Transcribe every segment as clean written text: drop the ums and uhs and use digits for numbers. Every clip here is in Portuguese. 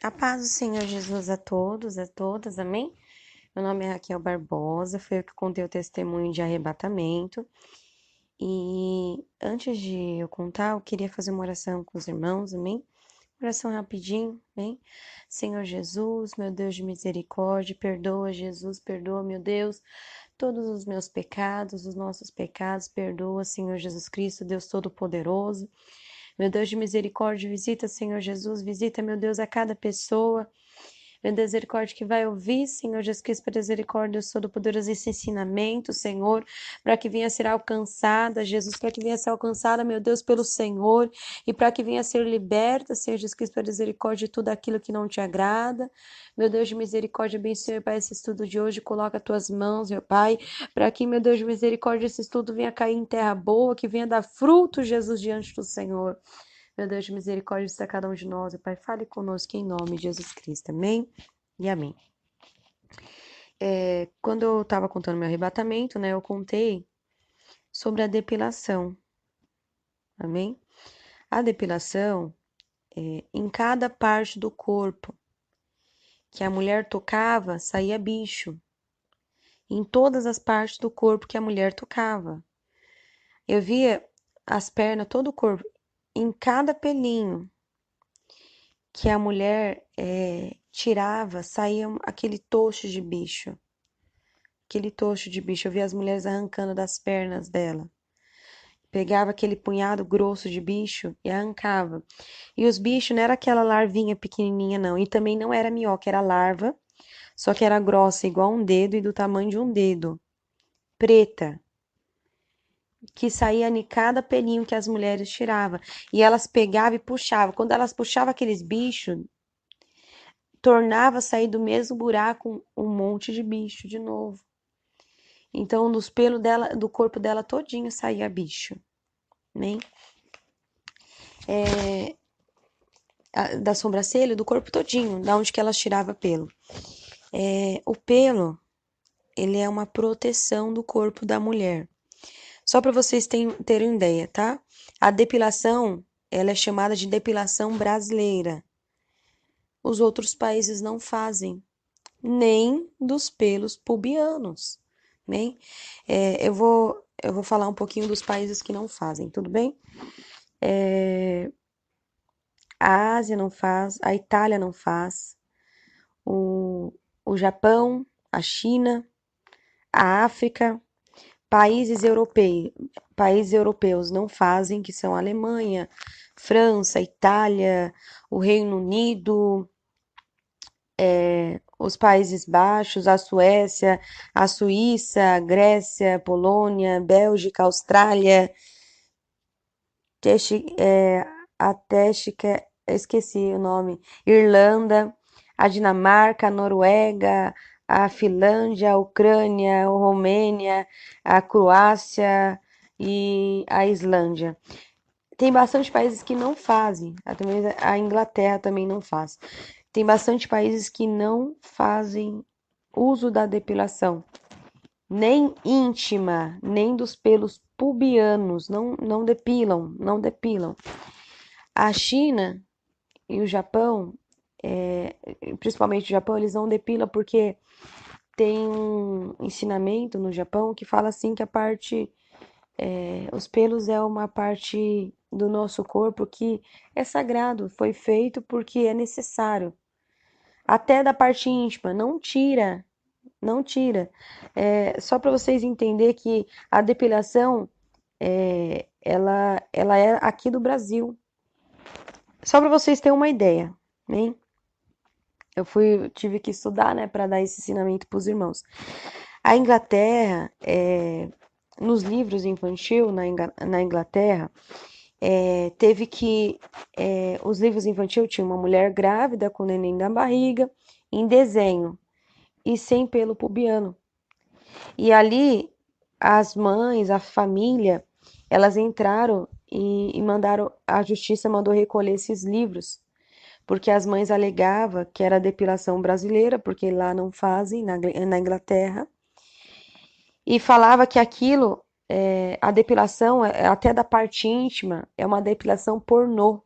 A paz do Senhor Jesus a todos, a todas, amém? Meu nome é Raquel Barbosa, foi eu que contei o testemunho de arrebatamento. E antes de eu contar, eu queria fazer uma oração com os irmãos, amém? Oração rapidinho, amém? Senhor Jesus, meu Deus de misericórdia, perdoa, Jesus, perdoa, meu Deus, todos os meus pecados, os nossos pecados, perdoa, Senhor Jesus Cristo, Deus Todo-Poderoso. Meu Deus de misericórdia, visita, Senhor Jesus, visita, meu Deus, a cada pessoa. Meu misericórdia que vai ouvir, Senhor Jesus Cristo, por misericórdia, Deus Todo-Poderoso, esse ensinamento, Senhor, para que venha a ser alcançada, Jesus, para que venha a ser alcançada, meu Deus, pelo Senhor, e para que venha a ser liberta, Senhor Jesus Cristo, por misericórdia, de tudo aquilo que não te agrada. Meu Deus de misericórdia, abençoe, Pai, esse estudo de hoje, coloca as tuas mãos, meu Pai, para que, meu Deus de misericórdia, esse estudo venha cair em terra boa, que venha dar fruto, Jesus, diante do Senhor. Meu Deus de misericórdia, está cada um de nós, Pai, fale conosco em nome de Jesus Cristo, amém e amém. Quando eu estava contando meu arrebatamento, né, eu contei sobre a depilação, amém? A depilação, em cada parte do corpo que a mulher tocava, saía bicho. Em todas as partes do corpo que a mulher tocava. Eu via as pernas, todo o corpo, em cada pelinho que a mulher tirava, saía aquele tocho de bicho. Aquele tocho de bicho. Eu via as mulheres arrancando das pernas dela. Pegava aquele punhado grosso de bicho e arrancava. E os bichos não era aquela larvinha pequenininha, não. E também não era minhoca, era larva. Só que era grossa, igual um dedo e do tamanho de um dedo. Preta. Que saía em cada pelinho que as mulheres tiravam. E elas pegavam e puxavam. Quando elas puxavam aqueles bichos, tornava sair do mesmo buraco um monte de bicho de novo. Então, dos pelos dela, do corpo dela todinho saía bicho, né? Da sobrancelha, do corpo todinho, da onde que elas tiravam pelo. O pelo, ele é uma proteção do corpo da mulher. Só para vocês terem ideia, tá? A depilação, ela é chamada de depilação brasileira. Os outros países não fazem, nem dos pelos pubianos, né? Eu vou falar um pouquinho dos países que não fazem, tudo bem? A Ásia não faz, a Itália não faz, o, o Japão, a China, a África, países europeus não fazem, que são a Alemanha, França, Itália, o Reino Unido, os Países Baixos, a Suécia, a Suíça, a Grécia, Polônia, Bélgica, Austrália, até esqueci o nome, Irlanda, a Dinamarca, a Noruega, a Finlândia, a Ucrânia, a Romênia, a Croácia e a Islândia. Tem bastante países que não fazem, a Inglaterra também não faz. Tem bastante países que não fazem uso da depilação, nem íntima, nem dos pelos pubianos, não depilam, não depilam. A China e o Japão, principalmente o Japão, eles não depilam porque tem um ensinamento no Japão que fala assim que os pelos é uma parte do nosso corpo que é sagrado, foi feito porque é necessário. Até da parte íntima, não tira, não tira. Só para vocês entenderem que a depilação, ela é aqui do Brasil. Só para vocês terem uma ideia, né? Tive que estudar, né, para dar esse ensinamento para os irmãos. A Inglaterra, nos livros infantil na Inglaterra, teve que os livros infantil tinham uma mulher grávida com o neném na barriga, em desenho e sem pelo pubiano. E ali as mães, a família, elas entraram e mandaram, a justiça mandou recolher esses livros porque as mães alegavam que era depilação brasileira, porque lá não fazem, na Inglaterra, e falava que aquilo, a depilação, até da parte íntima, é uma depilação pornô.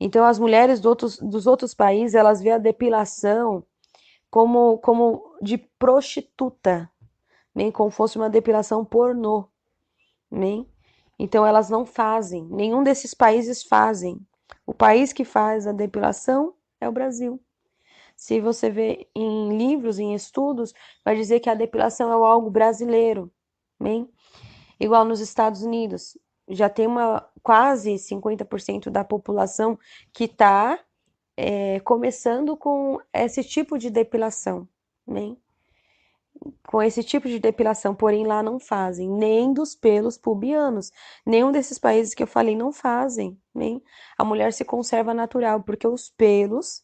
Então, as mulheres dos outros países, elas veem a depilação como de prostituta, né? Como fosse uma depilação pornô, né? Então, elas não fazem, nenhum desses países fazem. O país que faz a depilação é o Brasil. Se você vê em livros, em estudos, vai dizer que a depilação é algo brasileiro, né? Igual nos Estados Unidos, já tem quase 50% da população que está começando com esse tipo de depilação, né? Com esse tipo de depilação, porém lá não fazem, nem dos pelos pubianos. Nenhum desses países que eu falei não fazem, né? A mulher se conserva natural, porque os pelos,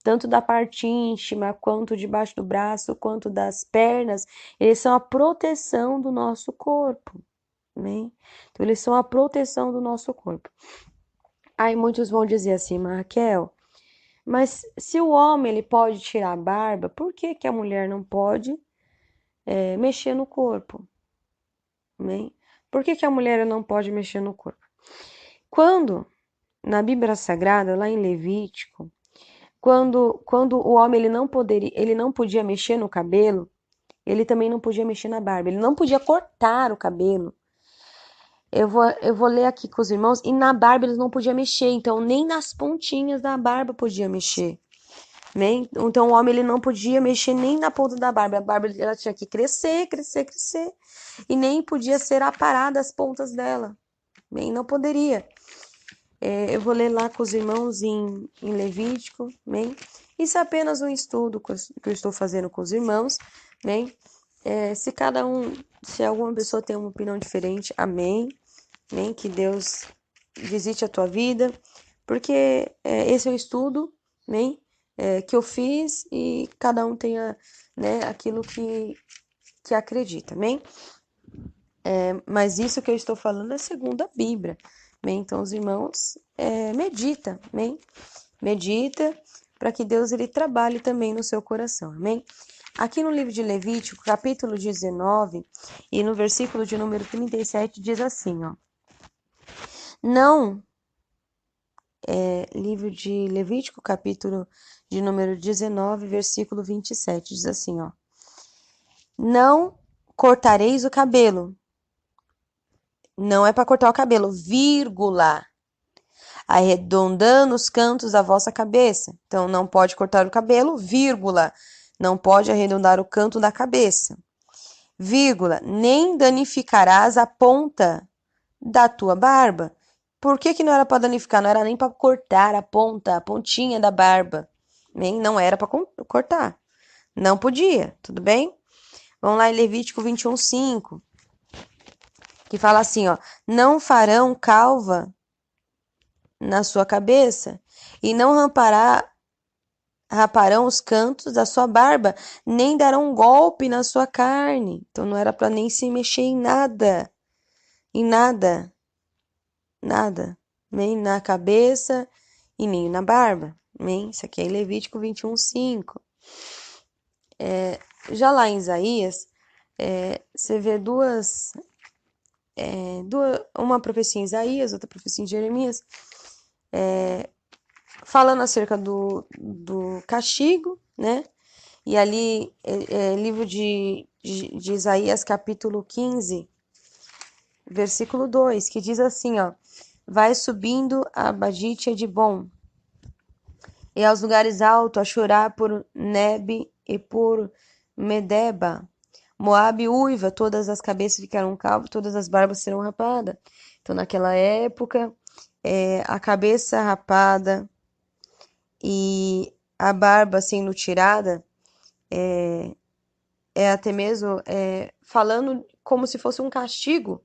tanto da parte íntima, quanto debaixo do braço, quanto das pernas, eles são a proteção do nosso corpo, né? Então, eles são a proteção do nosso corpo. Aí muitos vão dizer assim, mas Raquel, mas se o homem ele pode tirar a barba, por que que a mulher não pode mexer no corpo, né? Por que que a mulher não pode mexer no corpo? Quando na Bíblia Sagrada, lá em Levítico, quando o homem ele não podia mexer no cabelo, ele também não podia mexer na barba, ele não podia cortar o cabelo. Eu vou ler aqui com os irmãos, e na barba eles não podiam mexer, então nem nas pontinhas da barba podia mexer. Né? Então o homem ele não podia mexer nem na ponta da barba. A barba ela tinha que crescer, crescer, crescer. E nem podia ser aparada as pontas dela. Nem não poderia. Eu vou ler lá com os irmãos em Levítico. Bem? Isso é apenas um estudo que eu estou fazendo com os irmãos. Bem? Se alguma pessoa tem uma opinião diferente, amém. Bem? Que Deus visite a tua vida. Porque esse é o estudo, né? Que eu fiz e cada um tenha, né, aquilo que acredita, amém? Mas isso que eu estou falando é segundo a Bíblia, amém? Então, os irmãos, medita, amém? Medita para que Deus ele trabalhe também no seu coração, amém? Aqui no livro de Levítico, capítulo 19, e no versículo de número 37, diz assim, ó. Não, livro de Levítico, capítulo de número 19, versículo 27, diz assim, ó. Não cortareis o cabelo. Não é para cortar o cabelo, vírgula. Arredondando os cantos da vossa cabeça. Então, não pode cortar o cabelo, vírgula. Não pode arredondar o canto da cabeça. Vírgula. Nem danificarás a ponta da tua barba. Por que não era para danificar? Não era nem para cortar a ponta, a pontinha da barba. Nem, não era para cortar. Não podia, tudo bem? Vamos lá em Levítico 21:5, que fala assim, ó: não farão calva na sua cabeça e não raparão os cantos da sua barba, nem darão golpe na sua carne. Então não era para nem se mexer em nada, nada, nem na cabeça e nem na barba. Isso aqui é em Levítico 21:5. Já lá em Isaías, você vê uma profecia em Isaías, outra profecia em Jeremias, falando acerca do castigo, né? E ali, livro de Isaías, capítulo 15, versículo 2, que diz assim, ó: vai subindo a Badítia de Bom, e aos lugares altos a chorar por Nebe e por Medeba. Moabe uiva, todas as cabeças ficarão calvas, todas as barbas serão rapadas. Então, naquela época, a cabeça rapada e a barba sendo tirada, até mesmo falando como se fosse um castigo,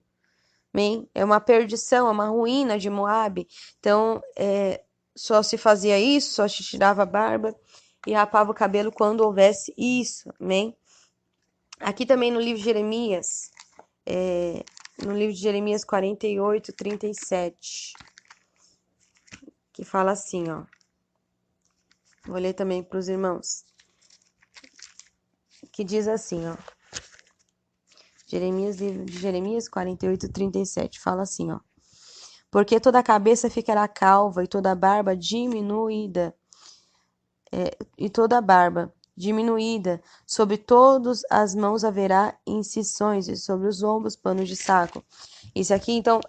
bem? É uma perdição, é uma ruína de Moabe. Então, só se fazia isso, só se tirava a barba e rapava o cabelo quando houvesse isso, amém? Aqui também no livro de Jeremias, no livro de Jeremias 48:37, que fala assim, ó. Vou ler também para os irmãos. Que diz assim, ó. Livro de Jeremias 48:37, fala assim, ó. porque toda a cabeça ficará calva e toda a barba diminuída, e toda a barba diminuída, sobre todas as mãos haverá incisões, e sobre os ombros panos de saco. Isso aqui, então,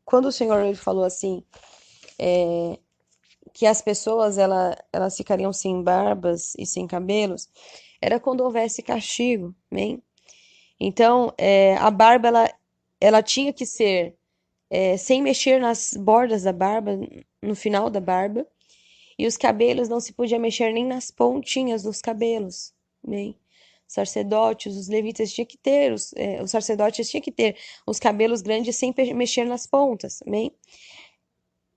quando o Senhor ele falou assim, que as pessoas elas ficariam sem barbas e sem cabelos, era quando houvesse castigo, amém? Então, a barba ela tinha que ser sem mexer nas bordas da barba, no final da barba, e os cabelos não se podia mexer nem nas pontinhas dos cabelos, amém? Os sacerdotes, os levitas tinham que ter, os sacerdotes tinham que ter os cabelos grandes sem mexer nas pontas, amém?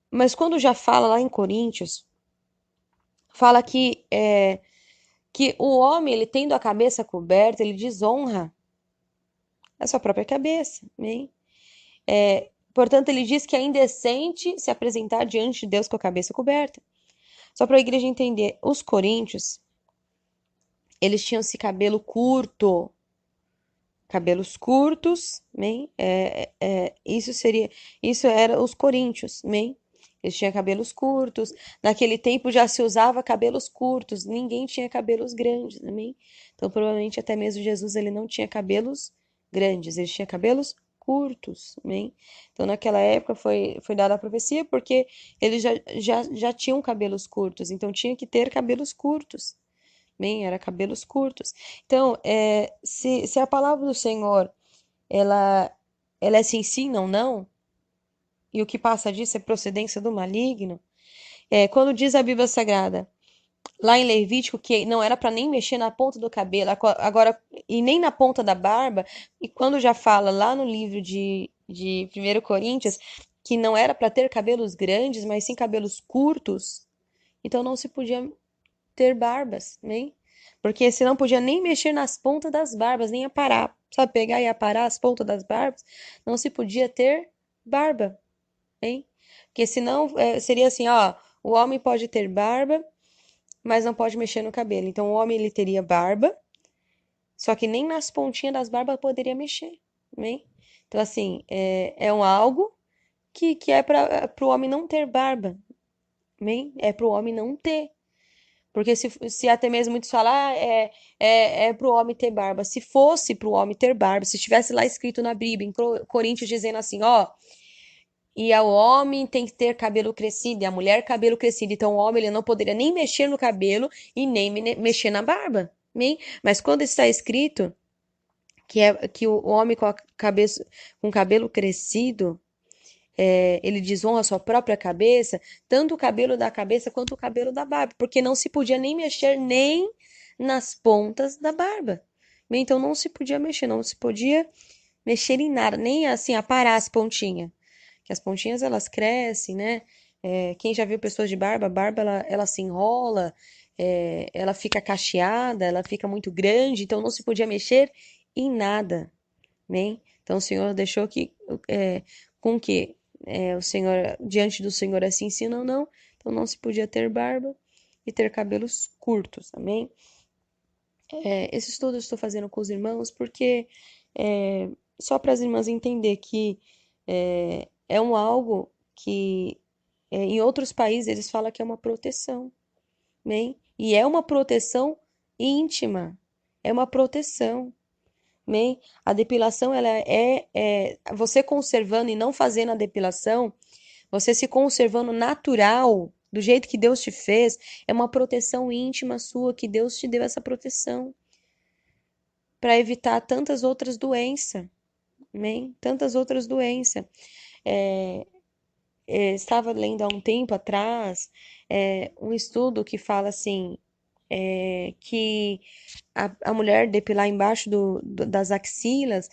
Mas quando já fala lá em Coríntios, fala que o homem, ele tendo a cabeça coberta, ele desonra a sua própria cabeça, amém? Portanto, ele diz que é indecente se apresentar diante de Deus com a cabeça coberta. Só para a igreja entender, os coríntios, eles tinham esse cabelo curto, cabelos curtos, amém? Isso era os coríntios, amém? Eles tinham cabelos curtos. Naquele tempo já se usava cabelos curtos, ninguém tinha cabelos grandes, amém? Então, provavelmente até mesmo Jesus ele não tinha cabelos grandes, ele tinha cabelos curtos, amém? Então, naquela época foi dada a profecia porque eles já tinham cabelos curtos, então tinha que ter cabelos curtos, amém? Era cabelos curtos. Então, se a palavra do Senhor ela, ela é sim, sim, não, não, e o que passa disso é procedência do maligno, quando diz a Bíblia Sagrada, lá em Levítico, que não era para nem mexer na ponta do cabelo, agora, e nem na ponta da barba, e quando já fala lá no livro de 1 Coríntios, que não era para ter cabelos grandes, mas sim cabelos curtos, então não se podia ter barbas, né? Porque você não podia nem mexer nas pontas das barbas, nem aparar. Sabe, pegar e aparar as pontas das barbas? Não se podia ter barba, hein? Porque senão seria assim, ó, o homem pode ter barba, mas não pode mexer no cabelo. Então o homem ele teria barba, só que nem nas pontinhas das barbas poderia mexer, né? Então assim, é um algo que é para o homem não ter barba, né? É para o homem não ter. Porque se até mesmo muitos falam, é pro homem ter barba. Se fosse pro homem ter barba, se estivesse lá escrito na Bíblia, em Coríntios, dizendo assim, ó, e o homem tem que ter cabelo crescido, e a mulher cabelo crescido. Então o homem ele não poderia nem mexer no cabelo e nem mexer na barba. Nem? Mas quando está escrito que o homem com a cabeça, com cabelo crescido, ele desonra a sua própria cabeça, tanto o cabelo da cabeça quanto o cabelo da barba, porque não se podia nem mexer nem nas pontas da barba. Então não se podia mexer, não se podia mexer em nada, nem assim aparar as pontinhas, que as pontinhas elas crescem, né? Quem já viu pessoas de barba, a barba ela se enrola, ela fica cacheada, ela fica muito grande, então não se podia mexer em nada, né? Então o Senhor deixou com que o Senhor, diante do Senhor assim ensina ou não, então não se podia ter barba e ter cabelos curtos, amém? Esse estudo eu estou fazendo com os irmãos porque só para as irmãs entender que é um algo que em outros países eles falam que é uma proteção, amém? E é uma proteção íntima, é uma proteção. Amém? A depilação, ela você conservando e não fazendo a depilação, você se conservando natural, do jeito que Deus te fez, é uma proteção íntima sua, que Deus te deu essa proteção para evitar tantas outras doenças, amém? Tantas outras doenças. Estava lendo há um tempo atrás um estudo que fala assim, que a mulher depilar embaixo das axilas,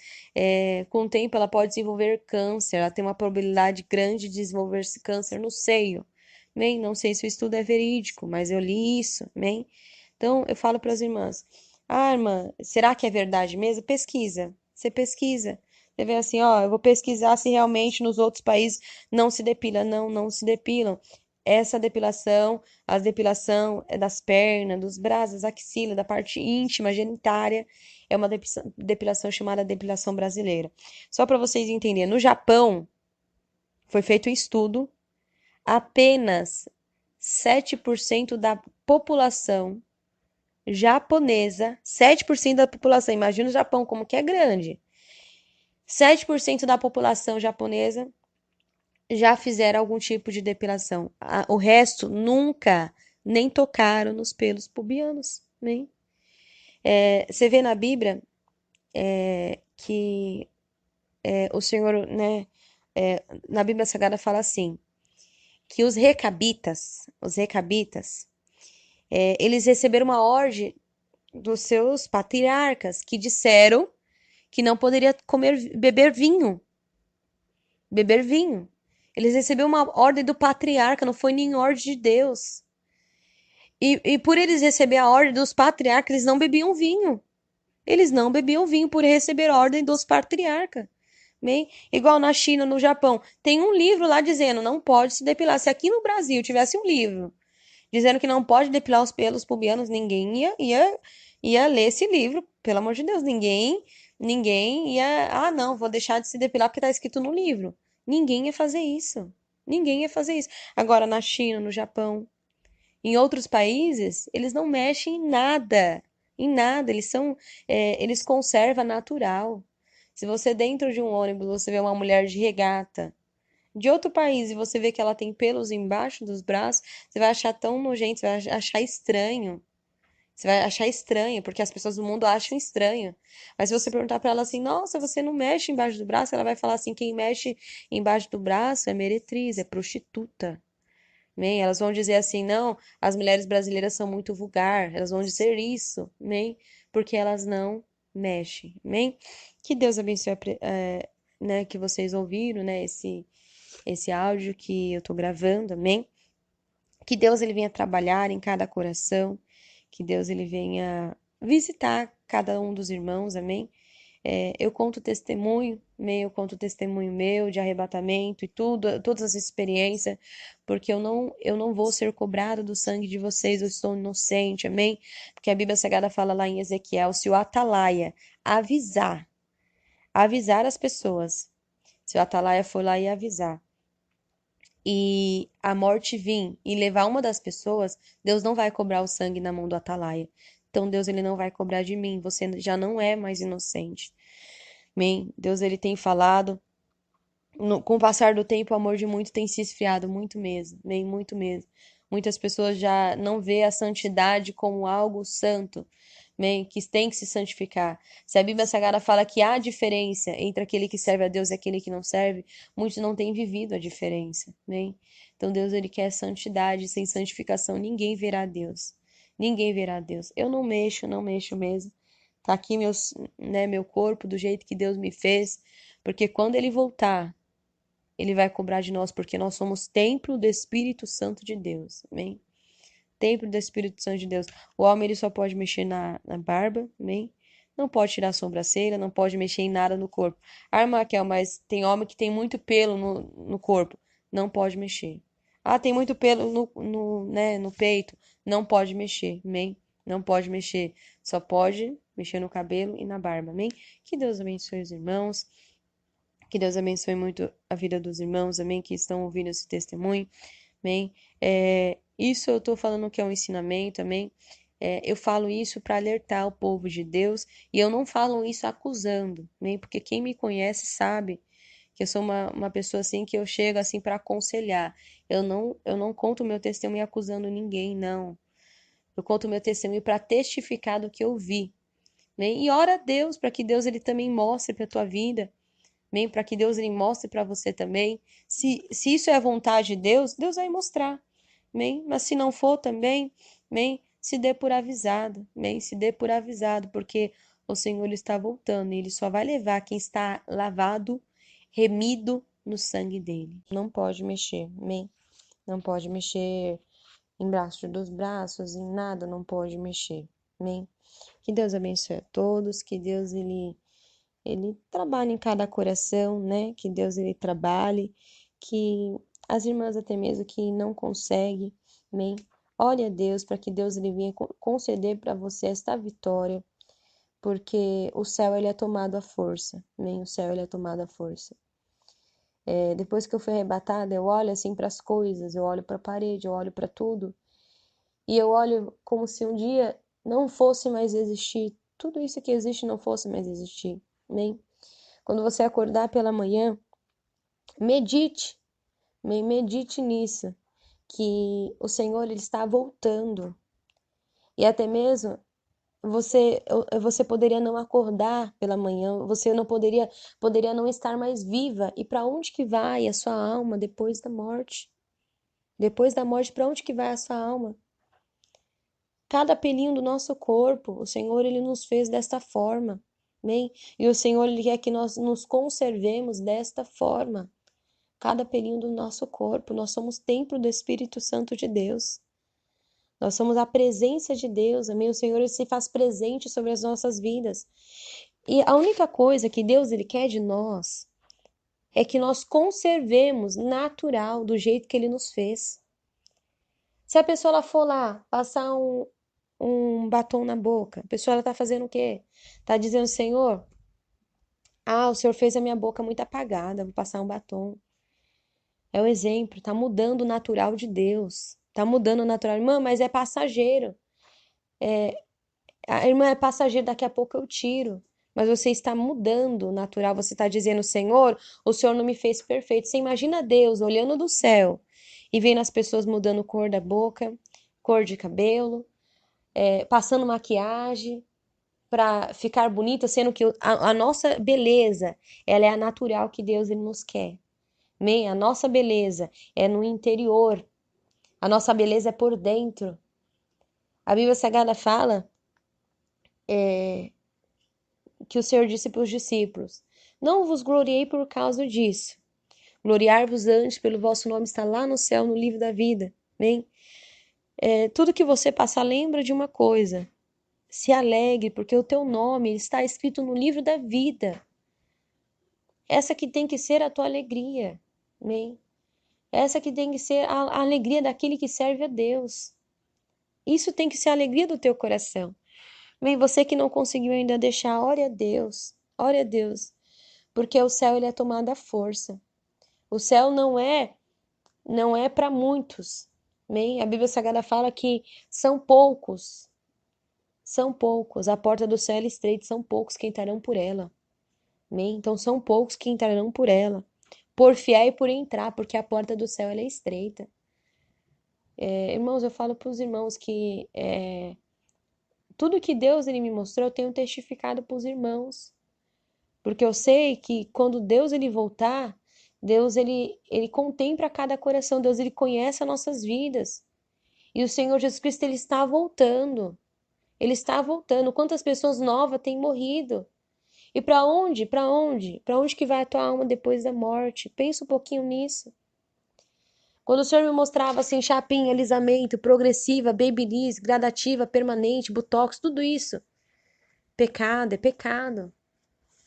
com o tempo ela pode desenvolver câncer, ela tem uma probabilidade grande de desenvolver esse câncer no seio. Bem, não sei se o estudo é verídico, mas eu li isso, bem. Então eu falo para as irmãs: ah, irmã, será que é verdade mesmo? Pesquisa, você pesquisa. Você vê assim, ó, eu vou pesquisar se realmente nos outros países não se depila. Não, não se depilam. essa depilação, a depilação é das pernas, dos braços, axila, da parte íntima, genitária, é uma depilação chamada depilação brasileira. Só para vocês entenderem, no Japão foi feito um estudo, apenas 7% da população japonesa, 7% da população, imagina o Japão como que é grande. 7% da população japonesa já fizeram algum tipo de depilação. O resto nunca nem tocaram nos pelos pubianos, nem. Você vê na Bíblia que o Senhor, né, na Bíblia Sagrada fala assim, que os recabitas, eles receberam uma ordem dos seus patriarcas que disseram que não poderia beber vinho, beber vinho. Eles receberam uma ordem do patriarca, não foi nem ordem de Deus. E por eles receber a ordem dos patriarcas, eles não bebiam vinho. Eles não bebiam vinho por receber a ordem dos patriarcas. Bem, igual na China, no Japão, tem um livro lá dizendo não pode se depilar. Se aqui no Brasil tivesse um livro dizendo que não pode depilar os pelos pubianos, ninguém ia ler esse livro, pelo amor de Deus, ninguém ia, não, vou deixar de se depilar porque tá escrito no livro. Ninguém ia fazer isso. Ninguém ia fazer isso. Agora, na China, no Japão, em outros países, eles não mexem em nada, eles conservam natural. Se você dentro de um ônibus, você vê uma mulher de regata, de outro país e você vê que ela tem pelos embaixo dos braços, você vai achar tão nojento, você vai achar estranho. Você vai achar estranho, porque as pessoas do mundo acham estranho. Mas se você perguntar pra ela assim, nossa, você não mexe embaixo do braço? Ela vai falar assim, quem mexe embaixo do braço é meretriz, é prostituta. Bem, elas vão dizer assim, não, as mulheres brasileiras são muito vulgar. Elas vão dizer isso, bem, porque elas não mexem, bem. Que Deus abençoe, né, que vocês ouviram, né, esse áudio que eu tô gravando, amém? Que Deus ele venha trabalhar em cada coração, que Deus ele venha visitar cada um dos irmãos, amém? Eu conto testemunho, amém? Eu conto testemunho meu de arrebatamento e tudo, todas as experiências, porque eu não vou ser cobrado do sangue de vocês, eu estou inocente, amém? Porque a Bíblia Sagrada fala lá em Ezequiel, se o atalaia avisar as pessoas, se o atalaia for lá e avisar, e a morte vir e levar uma das pessoas, Deus não vai cobrar o sangue na mão do atalaia. Então Deus ele não vai cobrar de mim, você já não é mais inocente. Amém? Deus ele tem falado, com o passar do tempo o amor de muito tem se esfriado, muito mesmo, amém? Muito mesmo. Muitas pessoas já não vê a santidade como algo santo, amém? Que tem que se santificar. Se a Bíblia Sagrada fala que há diferença entre aquele que serve a Deus e aquele que não serve, muitos não têm vivido a diferença, amém? Então Deus ele quer santidade, sem santificação ninguém verá Deus. Ninguém verá Deus. Eu não mexo mesmo. Tá aqui meu corpo do jeito que Deus me fez, porque quando ele voltar, ele vai cobrar de nós, porque nós somos templo do Espírito Santo de Deus, amém? Templo do Espírito Santo de Deus. O homem ele só pode mexer na barba, amém? Não pode tirar a sobrancelha, não pode mexer em nada no corpo. Ah, Raquel, mas tem homem que tem muito pelo no corpo. Não pode mexer. Ah, tem muito pelo no peito. Não pode mexer, amém? Não pode mexer. Só pode mexer no cabelo e na barba, amém? Que Deus abençoe os irmãos. Que Deus abençoe muito a vida dos irmãos, amém? Que estão ouvindo esse testemunho. Amém? Isso eu estou falando que é um ensinamento, amém? Eu falo isso para alertar o povo de Deus e eu não falo isso acusando, amém? Porque quem me conhece sabe que eu sou uma pessoa assim que eu chego assim para aconselhar. Eu não conto o meu testemunho acusando ninguém, não. Eu conto o meu testemunho para testificar do que eu vi, amém? E ora a Deus para que Deus ele também mostre para a tua vida, amém? Para que Deus ele mostre para você também. Se isso é a vontade de Deus, Deus vai mostrar. Amém? Mas se não for também, amém? Se dê por avisado, amém? Se dê por avisado, porque o Senhor está voltando e ele só vai levar quem está lavado, remido no sangue dele. Não pode mexer, amém? Não pode mexer embaixo dos braços, em nada, não pode mexer, amém? Que Deus abençoe a todos, que Deus ele trabalhe em cada coração, né? Que Deus ele trabalhe, que as irmãs até mesmo que não conseguem, amém? Ore a Deus para que Deus ele venha conceder para você esta vitória, porque o céu ele é tomado à força, amém? O céu ele é tomado à força. Depois que eu fui arrebatada, eu olho assim para as coisas, eu olho para a parede, eu olho para tudo, e eu olho como se um dia não fosse mais existir, tudo isso que existe não fosse mais existir, amém? Quando você acordar pela manhã, medite, medite nisso, que o Senhor ele está voltando. E até mesmo você poderia não acordar pela manhã, você não poderia não estar mais viva. E para onde que vai a sua alma depois da morte? Depois da morte, para onde que vai a sua alma? Cada pelinho do nosso corpo, o Senhor ele nos fez desta forma. Amém? E o Senhor ele quer que nós nos conservemos desta forma. Cada pelinho do nosso corpo, nós somos templo do Espírito Santo de Deus. Nós somos a presença de Deus, amém? O Senhor ele se faz presente sobre as nossas vidas. E a única coisa que Deus ele quer de nós é que nós conservemos natural do jeito que ele nos fez. Se a pessoa ela for lá passar um batom na boca, a pessoa ela tá fazendo o quê? Tá dizendo, Senhor, o Senhor fez a minha boca muito apagada, vou passar um batom. É o exemplo, tá mudando o natural de Deus. Tá mudando o natural. Irmã, mas é passageiro. A irmã é passageiro, daqui a pouco eu tiro. Mas você está mudando o natural, você está dizendo, Senhor, o Senhor não me fez perfeito. Você imagina Deus olhando do céu e vendo as pessoas mudando cor da boca, cor de cabelo, passando maquiagem para ficar bonita, sendo que a nossa beleza, ela é a natural que Deus ele nos quer. Amém? A nossa beleza é no interior, a nossa beleza é por dentro. A Bíblia Sagrada fala que o Senhor disse para os discípulos: Não vos gloriei por causa disso. Gloriar-vos antes pelo vosso nome está lá no céu, no livro da vida. Amém? Tudo que você passar, lembra de uma coisa. Se alegre, porque o teu nome está escrito no livro da vida. Essa que tem que ser a tua alegria. Amém? Essa que tem que ser a alegria daquele que serve a Deus. Isso tem que ser a alegria do teu coração. Bem, você que não conseguiu ainda deixar, ore a Deus. Ore a Deus. Porque o céu ele é tomado à força. O céu não é para muitos. Amém? A Bíblia Sagrada fala que são poucos. São poucos. A porta do céu é estreita, são poucos que entrarão por ela. Amém? Então são poucos que entrarão por ela. Por fiar e por entrar, porque a porta do céu ela é estreita. Irmãos, eu falo para os irmãos que tudo que Deus ele me mostrou, eu tenho testificado para os irmãos. Porque eu sei que quando Deus ele voltar, Deus ele contempla cada coração, Deus ele conhece as nossas vidas. E o Senhor Jesus Cristo ele está voltando. Ele está voltando. Quantas pessoas novas têm morrido? E para onde? Para onde? Para onde que vai a tua alma depois da morte? Pensa um pouquinho nisso. Quando o Senhor me mostrava assim, chapinha, alisamento, progressiva, babyliss, gradativa, permanente, botox, tudo isso. Pecado, é pecado.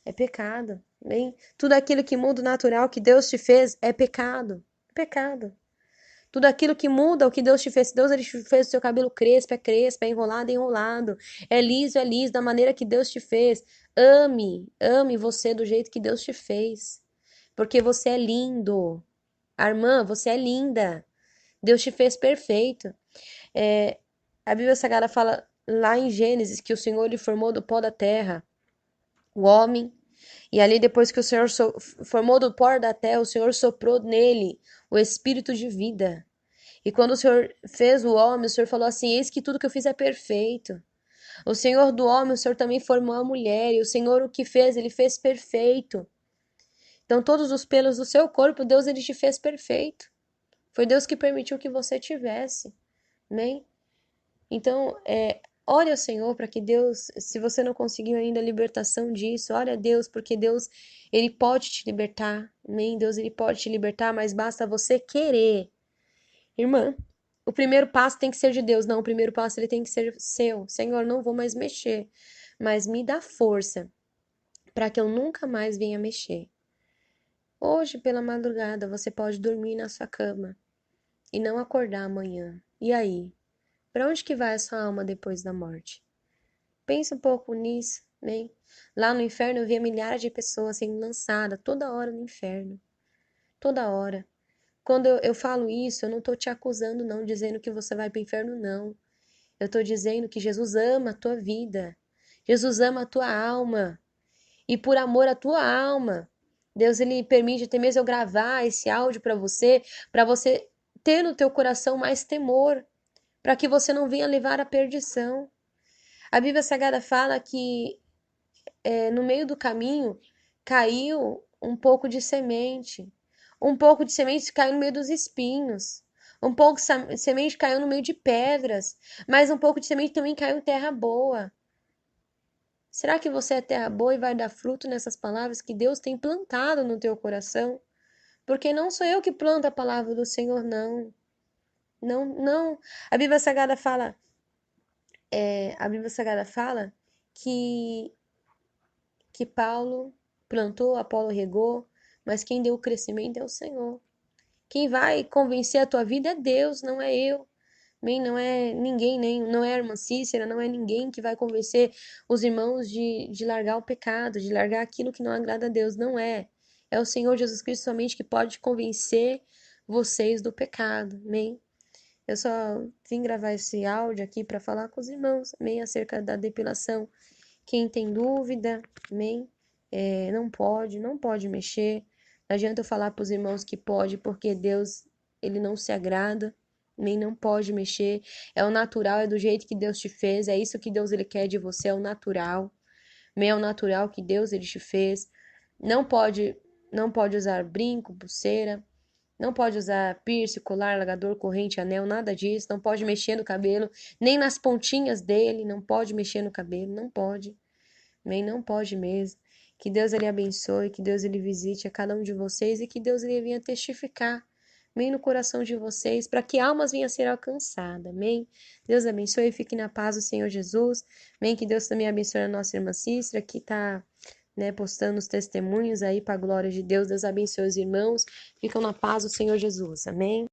É pecado. Bem, tudo aquilo que muda o natural que Deus te fez é pecado. Pecado. Tudo aquilo que muda o que Deus te fez. Se Deus ele fez o seu cabelo crespo, é enrolado, é enrolado. É liso, da maneira que Deus te fez. Ame você do jeito que Deus te fez. Porque você é lindo. Irmã, você é linda. Deus te fez perfeito. A Bíblia Sagrada fala lá em Gênesis que o Senhor lhe formou do pó da terra o homem. E ali, depois que o Senhor formou do pó da terra, o Senhor soprou nele o espírito de vida. E quando o Senhor fez o homem, o Senhor falou assim: Eis que tudo que eu fiz é perfeito. O Senhor do homem, o Senhor também formou a mulher. E o Senhor o que fez, ele fez perfeito. Então, todos os pelos do seu corpo, Deus ele te fez perfeito. Foi Deus que permitiu que você tivesse. Amém? Então, ore ao Senhor para que Deus, se você não conseguiu ainda a libertação disso, ore a Deus, porque Deus, ele pode te libertar. Amém? Deus, ele pode te libertar, mas basta você querer. Irmã, o primeiro passo tem que ser de Deus. Não, o primeiro passo ele tem que ser seu. Senhor, não vou mais mexer, mas me dá força para que eu nunca mais venha mexer. Hoje, pela madrugada, você pode dormir na sua cama e não acordar amanhã. E aí? Para onde que vai a sua alma depois da morte? Pensa um pouco nisso, né? Lá no inferno eu via milhares de pessoas sendo lançadas toda hora no inferno. Toda hora. Quando eu falo isso, eu não estou te acusando, não, dizendo que você vai para o inferno, não. Eu estou dizendo que Jesus ama a tua vida. Jesus ama a tua alma. E por amor à tua alma, Deus ele permite até mesmo eu gravar esse áudio para você ter no teu coração mais temor, para que você não venha levar à perdição. A Bíblia Sagrada fala que no meio do caminho caiu um pouco de semente. Um pouco de semente caiu no meio dos espinhos. Um pouco de semente caiu no meio de pedras. Mas um pouco de semente também caiu em terra boa. Será que você é terra boa e vai dar fruto nessas palavras que Deus tem plantado no teu coração? Porque não sou eu que planto a palavra do Senhor, não. Não, não. A Bíblia Sagrada fala, a Bíblia Sagrada fala que Paulo plantou, Apolo regou, mas quem deu o crescimento é o Senhor. Quem vai convencer a tua vida é Deus, não é eu. Nem não é ninguém, nem não é a irmã Cícera, não é ninguém que vai convencer os irmãos de largar o pecado, de largar aquilo que não agrada a Deus. Não é. É o Senhor Jesus Cristo somente que pode convencer vocês do pecado. Amém? Eu só vim gravar esse áudio aqui para falar com os irmãos, amém? Acerca da depilação. Quem tem dúvida, amém? Não pode mexer. Não adianta eu falar para os irmãos que pode, porque Deus, ele não se agrada, nem não pode mexer. É o natural, é do jeito que Deus te fez, é isso que Deus ele quer de você, é o natural. É o natural que Deus ele te fez. Não pode, não pode usar brinco, pulseira, não pode usar piercing, colar, largador, corrente, anel, nada disso. Não pode mexer no cabelo, nem nas pontinhas dele, não pode mexer no cabelo, não pode. Amém? Não pode mesmo. Que Deus ele abençoe, que Deus ele visite a cada um de vocês e que Deus ele venha testificar, amém, no coração de vocês, para que almas venham a ser alcançadas, amém? Deus abençoe e fique na paz do Senhor Jesus, amém? Que Deus também abençoe a nossa irmã Cícera, que está, né, postando os testemunhos aí para a glória de Deus. Deus abençoe os irmãos, ficam na paz do Senhor Jesus, amém?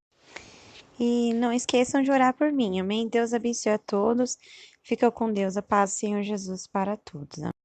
E não esqueçam de orar por mim, amém? Deus abençoe a todos, fica com Deus, a paz do Senhor Jesus para todos, amém?